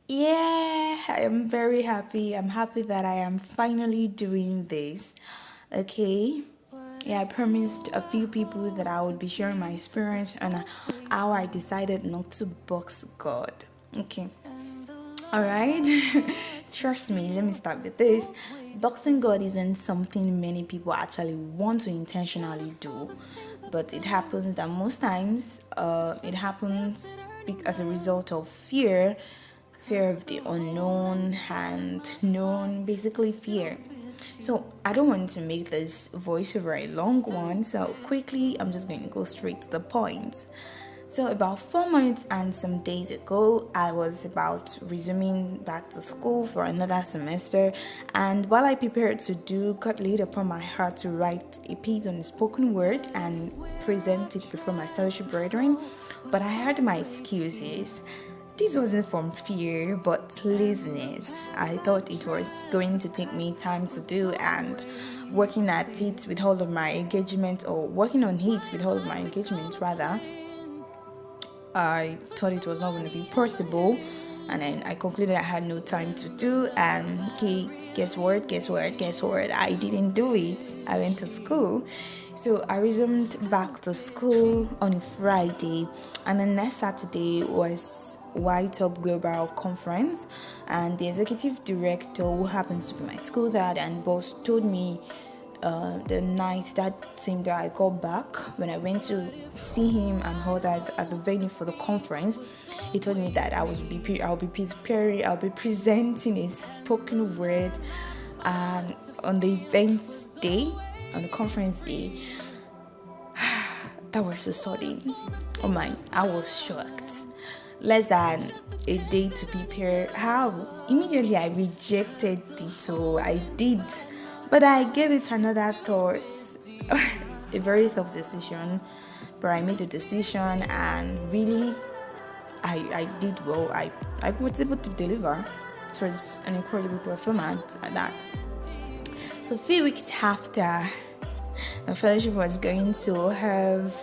Yeah, I am very happy. I'm happy that I am finally doing this. Okay. Yeah, I promised a few people that I would be sharing my experience and how I decided not to box God. Okay. All right. Trust me, let me start with this. Boxing God isn't something many people actually want to intentionally do, but it happens that most times it happens as a result of fear of the unknown and known, basically fear. So I don't want to make this voiceover a long one, so quickly I'm just going to go straight to the point. So about 4 months and some days ago, I was about resuming back to school for another semester, and while I prepared to do, God laid upon my heart to write a piece on the spoken word and present it before my fellowship brethren. But I heard my excuses. This wasn't from fear, but laziness. I thought it was going to take me time to do, and working at it with all of my engagement, or working on it with all of my engagement rather, I thought it was not going to be possible, and then I concluded I had no time to do. And okay, guess what? I didn't do it. I went to school, so I resumed back to school on a Friday, and then next Saturday was White Up Global Conference, and the executive director, who happens to be my school dad and boss, told me the night that same day I got back, when I went to see him and others at the venue for the conference, he told me that I'll be preparing, I'll be presenting a spoken word, and on the events day, on the conference day. That was so sudden. Oh my, I was shocked. Less than a day to prepare. How? Immediately I rejected it. Oh, I did. But I gave it another thought. A very tough decision. But I made a decision, and really I did well. I was able to deliver. It was an incredible performance at that. So a few weeks after, the fellowship was going to have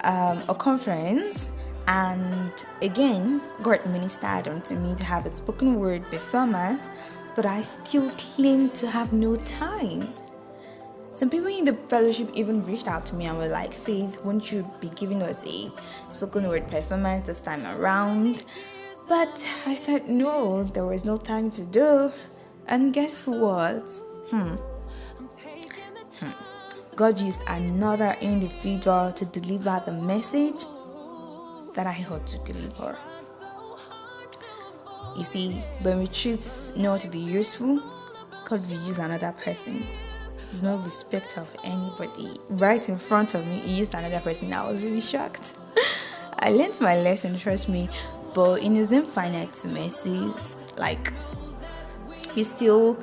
a conference, and again God ministered unto me to have a spoken word performance, but I still claimed to have no time. Some people in the fellowship even reached out to me and were like, Faith, won't you be giving us a spoken word performance this time around? But I said no, there was no time to do. And guess what? God used another individual to deliver the message that I had to deliver. You see, when we choose not to be useful, God will use another person. He's no respecter of anybody. Right in front of me, he used another person. I was really shocked. I learned my lesson, trust me, but in his infinite mercies, like, he still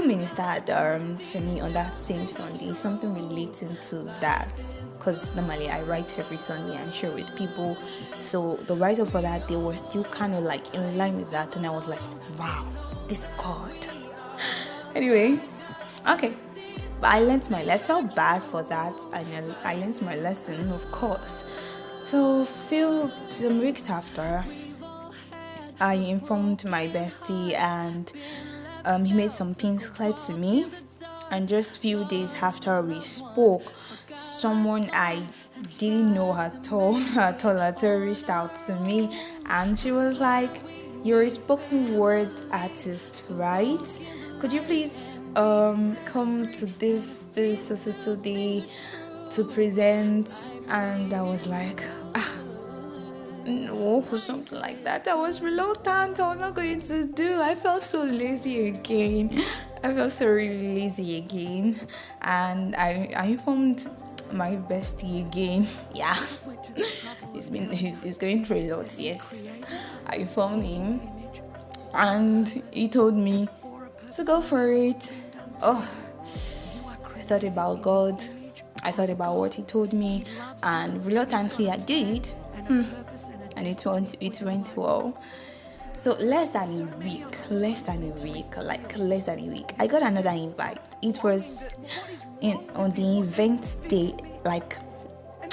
ministered to me on that same Sunday, something relating to that. Because normally I write every Sunday and share with people. So the write up for that day was still kind of like in line with that. And I was like, wow, this God. Anyway, okay. But I felt bad for that. And I learned my lesson, of course. So, few some weeks after, I informed my bestie, and he made some things clear to me. And just few days after we spoke, someone I didn't know at all, at all reached out to me, and she was like, "You're a spoken word artist, right? Could you please come to this day to present?" And I was like, no, or something like that. I was reluctant. I was not going to do. I felt so lazy again. I felt so really lazy again. And I informed my bestie again. Yeah. He's going through a lot, yes. I informed him, and he told me to go for it. Oh, I thought about God. I thought about what he told me, and reluctantly I did. And it went well. So less than a week, I got another invite. It was on the event day, like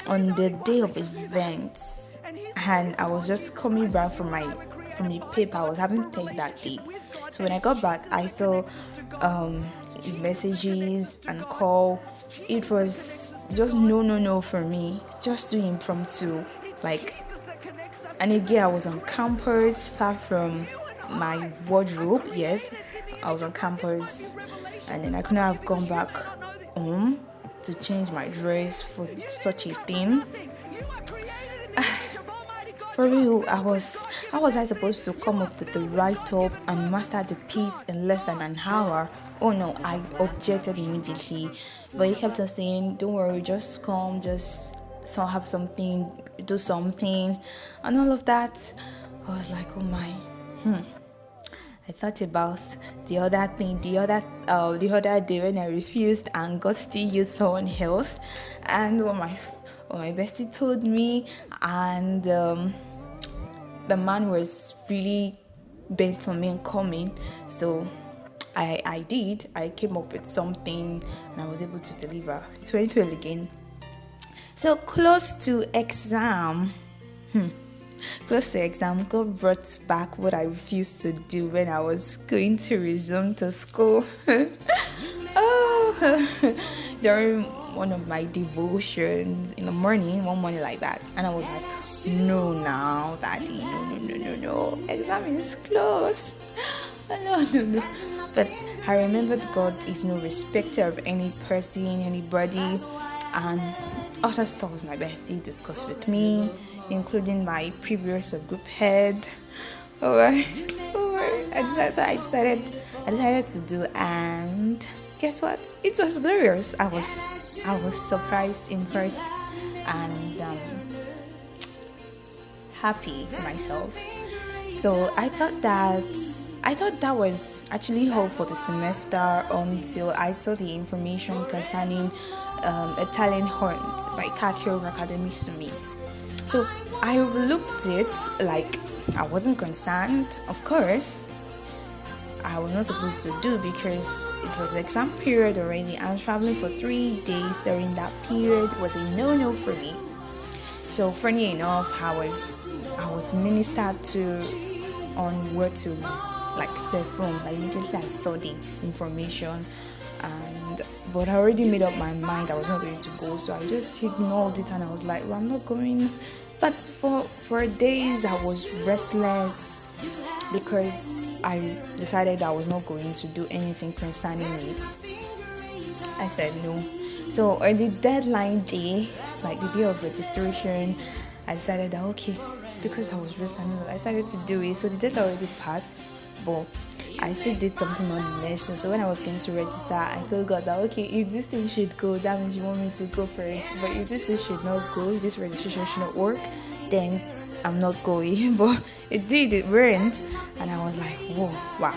on the day of events, and I was just coming back from the paper. I was having tests that day. So when I got back, I saw his messages and call. It was just no for me. Just too impromptu. Like, and again, I was on campus, far from my wardrobe. Yes, I was on campus, and then I couldn't have gone back home to change my dress for such a thing. For real, how was I supposed to come up with the write-up and master the piece in less than an hour? Oh no, I objected immediately. But he kept on saying, don't worry, just come, just have something, do something, and all of that. I was like, oh my. I thought about the other thing, the other day when I refused and got to use someone else, and what my bestie told me, and the man was really bent on me coming, so I did. I came up with something, and I was able to deliver. It went well again. So close to exam. God brought back what I refused to do when I was going to resume to school. During one of my devotions in the morning, one morning like that, and I was like, no, now, Daddy, no, exam is close. No. But I remembered God is no respecter of any person, anybody, and other stuff my bestie discussed with me, including my previous group head. I decided to do, and guess what? It was glorious. I was surprised, impressed, and happy myself. So I thought that was actually all for the semester until I saw the information concerning a talent hunt by Kakyo Academy Summit. So I overlooked it like I wasn't concerned. Of course, I was not supposed to do because it was exam period already, and traveling for 3 days during that period was a no for me. So funny enough, I was ministered to on where to like perform. Like immediately I saw the information, but I already made up my mind I was not going to go, so I just ignored it, and I was like, well, I'm not going. But for days I was restless because I decided I was not going to do anything concerning it. I said no. So on the deadline day, like the day of registration, I decided that okay, because I was restless, I decided to do it. So the date already passed, but I still did something on the lesson. So when I was going to register, I told God that okay, if this thing should go, that means you want me to go for it. But if this thing should not go, if this registration should not work, then I'm not going. But it went, and I was like, whoa, wow.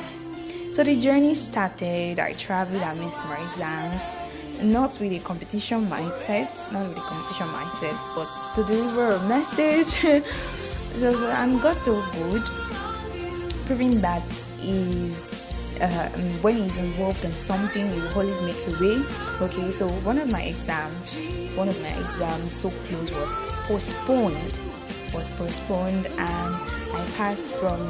So the journey started. I traveled, I missed my exams, not with a competition mindset, but to deliver a message. And got so good, proving that is when he's involved in something, he will always make a way. Okay, so one of my exams so close was postponed, and I passed from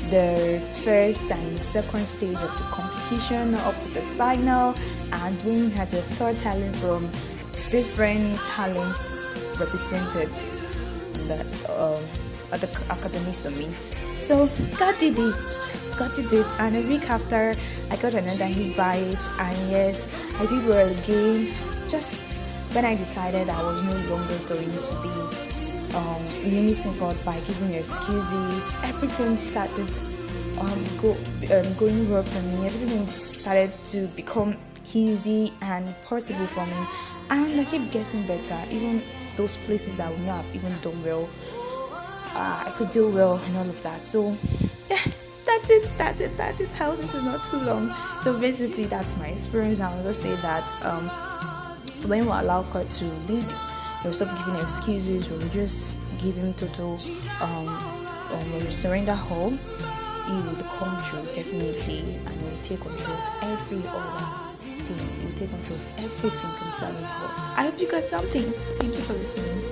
the first and the second stage of the competition up to the final, and winning as a third talent from different talents represented at the Academy Summit. So God did it, and a week after I got another invite, and yes, I did well again. Just when I decided I was no longer going to be limiting God by giving excuses, everything started going well for me. Everything started to become easy and possible for me, and I kept getting better. Even those places I would not have even done well, I could do well and all of that. So yeah, that's it. How this is not too long. So basically that's my experience. I will just say that when we allow God to lead, we'll stop giving excuses. We'll just give him total when we surrender all, he will come through definitely, and he will take control of every other thing. He will take control of everything concerning us. I hope you got something. Thank you for listening.